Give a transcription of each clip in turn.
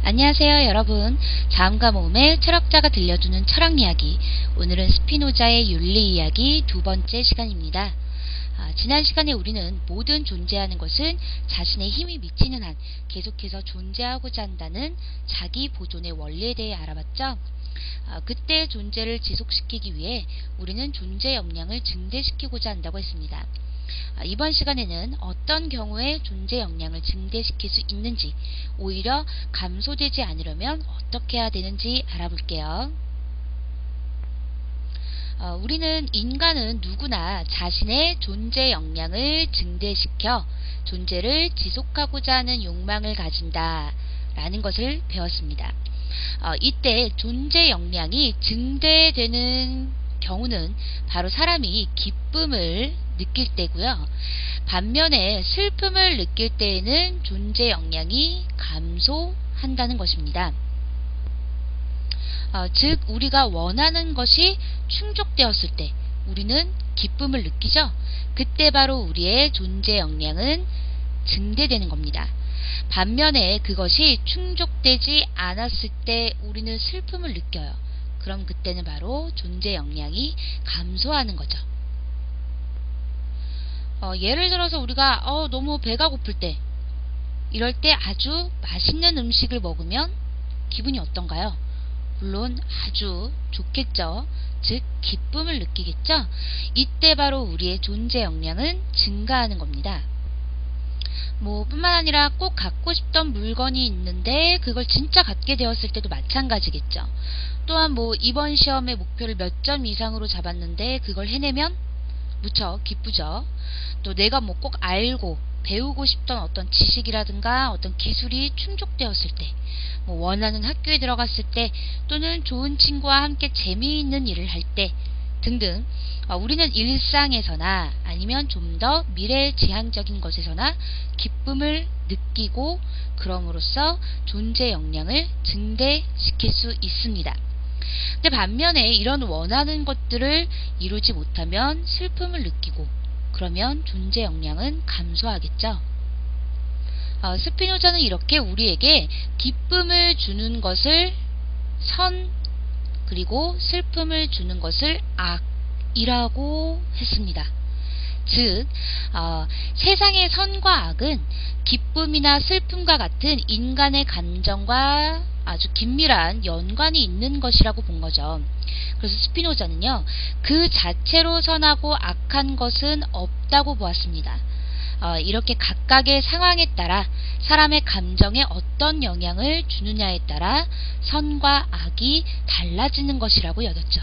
안녕하세요 여러분. 자음과 모음의 철학자가 들려주는 철학 이야기, 오늘은 스피노자의 윤리 이야기 두 번째 시간입니다. 지난 시간에 우리는 모든 존재하는 것은 자신의 힘이 미치는 한 계속해서 존재하고자 한다는 자기 보존의 원리에 대해 알아봤죠. 그때 존재를 지속시키기 위해 우리는 존재 역량을 증대시키고자 한다고 했습니다. 이번 시간에는 어떤 경우에 존재 역량을 증대시킬 수 있는지, 오히려 감소되지 않으려면 어떻게 해야 되는지 알아볼게요. 우리는 인간은 누구나 자신의 존재 역량을 증대시켜 존재를 지속하고자 하는 욕망을 가진다 라는 것을 배웠습니다. 이때 존재 역량이 증대되는 경우는 바로 사람이 기쁨을 느낄 때고요. 반면에 슬픔을 느낄 때에는 존재 역량이 감소한다는 것입니다. 즉 우리가 원하는 것이 충족되었을 때 우리는 기쁨을 느끼죠. 그때 바로 우리의 존재 역량은 증대되는 겁니다. 반면에 그것이 충족되지 않았을 때 우리는 슬픔을 느껴요. 그럼 그때는 바로 존재 역량이 감소하는 거죠. 예를 들어서 우리가 너무 배가 고플 때, 이럴 때 아주 맛있는 음식을 먹으면 기분이 어떤가요? 물론 아주 좋겠죠. 즉 기쁨을 느끼겠죠. 이때 바로 우리의 존재 역량은 증가하는 겁니다. 뿐만 아니라 꼭 갖고 싶던 물건이 있는데 그걸 진짜 갖게 되었을 때도 마찬가지겠죠. 또한 이번 시험의 목표를 몇 점 이상으로 잡았는데 그걸 해내면 무척 기쁘죠. 또 내가 꼭 알고 배우고 싶던 어떤 지식이라든가 어떤 기술이 충족되었을 때, 원하는 학교에 들어갔을 때, 또는 좋은 친구와 함께 재미있는 일을 할 때 등등, 우리는 일상에서나 아니면 좀 더 미래지향적인 것에서나 기쁨을 느끼고 그럼으로써 존재 역량을 증대시킬 수 있습니다. 근데 반면에 이런 원하는 것들을 이루지 못하면 슬픔을 느끼고 그러면 존재 역량은 감소하겠죠. 스피노자는 이렇게 우리에게 기쁨을 주는 것을 선, 그리고 슬픔을 주는 것을 악이라고 했습니다. 즉 세상의 선과 악은 기쁨이나 슬픔과 같은 인간의 감정과 아주 긴밀한 연관이 있는 것이라고 본 거죠. 그래서 스피노자는요, 그 자체로 선하고 악한 것은 없다고 보았습니다. 이렇게 각각의 상황에 따라 사람의 감정에 어떤 영향을 주느냐에 따라 선과 악이 달라지는 것이라고 여겼죠.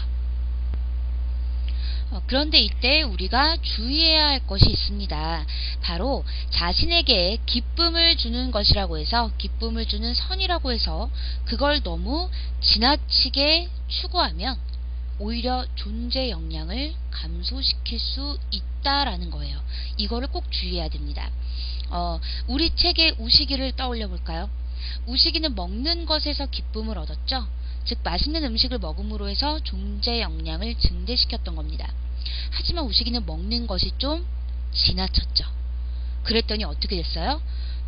그런데 이때 우리가 주의해야 할 것이 있습니다. 바로 자신에게 기쁨을 주는 것이라고 해서, 기쁨을 주는 선이라고 해서 그걸 너무 지나치게 추구하면 오히려 존재 역량을 감소시킬 수 있다라는 거예요. 이거를 꼭 주의해야 됩니다. 우리 책의 우시기를 떠올려 볼까요? 우시기는 먹는 것에서 기쁨을 얻었죠. 즉 맛있는 음식을 먹음으로 해서 존재 역량을 증대시켰던 겁니다. 하지만 우시기는 먹는 것이 좀 지나쳤죠. 그랬더니 어떻게 됐어요?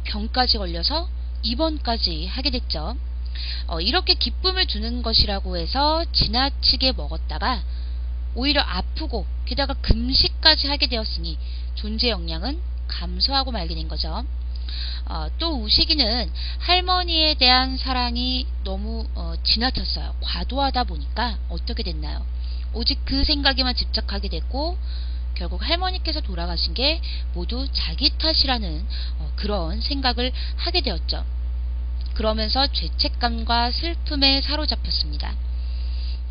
병까지 걸려서 입원까지 하게 됐죠. 이렇게 기쁨을 주는 것이라고 해서 지나치게 먹었다가 오히려 아프고 게다가 금식까지 하게 되었으니 존재 역량은 감소하고 말게 된 거죠. 또 우시기는 할머니에 대한 사랑이 너무 지나쳤어요. 과도하다 보니까 어떻게 됐나요? 오직 그 생각에만 집착하게 됐고 결국 할머니께서 돌아가신 게 모두 자기 탓이라는 그런 생각을 하게 되었죠. 그러면서 죄책감과 슬픔에 사로잡혔습니다.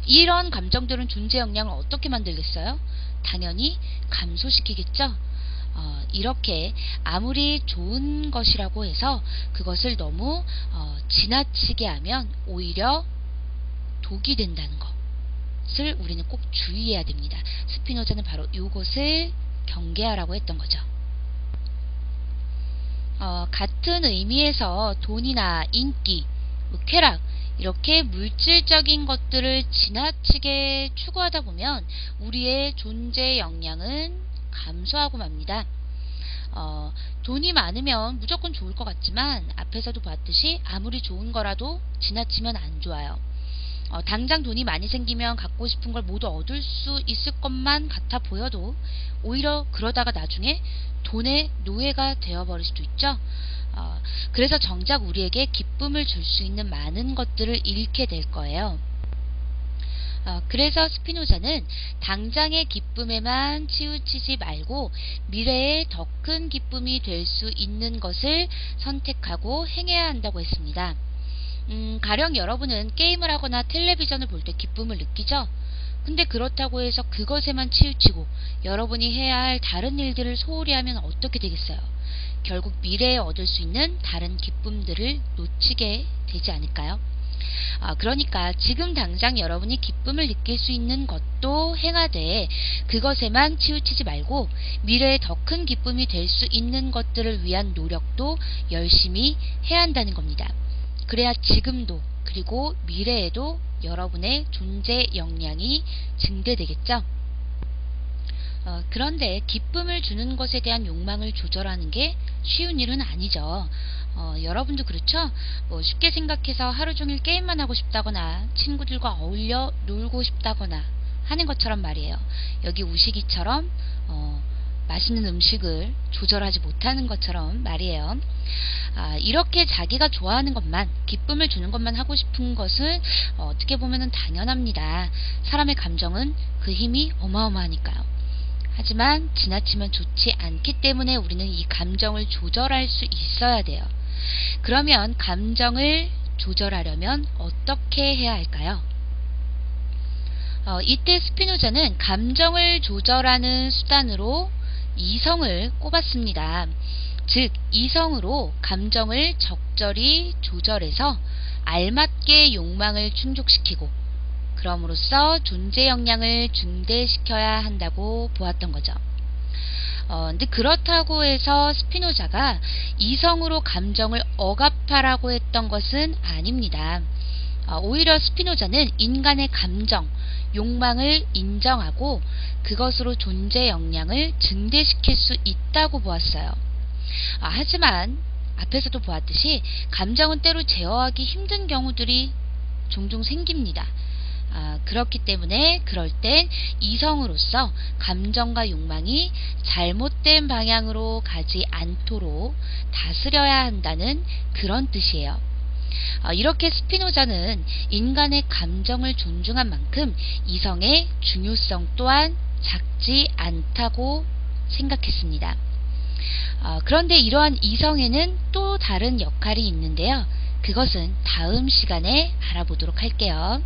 이런 감정들은 존재 역량을 어떻게 만들겠어요? 당연히 감소시키겠죠. 이렇게 아무리 좋은 것이라고 해서 그것을 너무 지나치게 하면 오히려 독이 된다는 것을 우리는 꼭 주의해야 됩니다. 스피노자는 바로 이것을 경계하라고 했던 거죠. 같은 의미에서 돈이나 인기, 쾌락, 이렇게 물질적인 것들을 지나치게 추구하다 보면 우리의 존재 역량은 감소하고 맙니다. 돈이 많으면 무조건 좋을 것 같지만 앞에서도 봤듯이 아무리 좋은 거라도 지나치면 안 좋아요. 당장 돈이 많이 생기면 갖고 싶은 걸 모두 얻을 수 있을 것만 같아 보여도 오히려 그러다가 나중에 돈의 노예가 되어버릴 수도 있죠. 그래서 정작 우리에게 기쁨을 줄 수 있는 많은 것들을 잃게 될 거예요. 그래서 스피노자는 당장의 기쁨에만 치우치지 말고 미래에 더 큰 기쁨이 될 수 있는 것을 선택하고 행해야 한다고 했습니다. 가령 여러분은 게임을 하거나 텔레비전을 볼 때 기쁨을 느끼죠? 근데 그렇다고 해서 그것에만 치우치고 여러분이 해야 할 다른 일들을 소홀히 하면 어떻게 되겠어요? 결국 미래에 얻을 수 있는 다른 기쁨들을 놓치게 되지 않을까요? 그러니까 지금 당장 여러분이 기쁨을 느낄 수 있는 것도 행하되 그것에만 치우치지 말고 미래에 더 큰 기쁨이 될 수 있는 것들을 위한 노력도 열심히 해야 한다는 겁니다. 그래야 지금도 그리고 미래에도 여러분의 존재 역량이 증대되겠죠. 그런데 기쁨을 주는 것에 대한 욕망을 조절하는 게 쉬운 일은 아니죠. 여러분도 그렇죠? 쉽게 생각해서 하루 종일 게임만 하고 싶다거나 친구들과 어울려 놀고 싶다거나 하는 것처럼 말이에요. 여기 우시기처럼 맛있는 음식을 조절하지 못하는 것처럼 말이에요. 이렇게 자기가 좋아하는 것만, 기쁨을 주는 것만 하고 싶은 것은 어떻게 보면 당연합니다. 사람의 감정은 그 힘이 어마어마하니까요. 하지만 지나치면 좋지 않기 때문에 우리는 이 감정을 조절할 수 있어야 돼요. 그러면 감정을 조절하려면 어떻게 해야 할까요? 이때 스피노자는 감정을 조절하는 수단으로 이성을 꼽았습니다. 즉 이성으로 감정을 적절히 조절해서 알맞게 욕망을 충족시키고 그럼으로써 존재 역량을 증대시켜야 한다고 보았던 거죠. 근데 그렇다고 해서 스피노자가 이성으로 감정을 억압하라고 했던 것은 아닙니다. 오히려 스피노자는 인간의 감정, 욕망을 인정하고 그것으로 존재 역량을 증대시킬 수 있다고 보았어요. 하지만 앞에서도 보았듯이 감정은 때로 제어하기 힘든 경우들이 종종 생깁니다. 그렇기 때문에 그럴 땐 이성으로서 감정과 욕망이 잘못된 방향으로 가지 않도록 다스려야 한다는 그런 뜻이에요. 이렇게 스피노자는 인간의 감정을 존중한 만큼 이성의 중요성 또한 작지 않다고 생각했습니다. 그런데 이러한 이성에는 또 다른 역할이 있는데요. 그것은 다음 시간에 알아보도록 할게요.